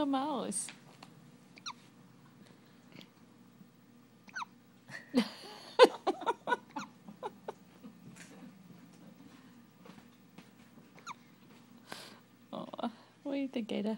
a mouse. Oh, what do you think, Ada?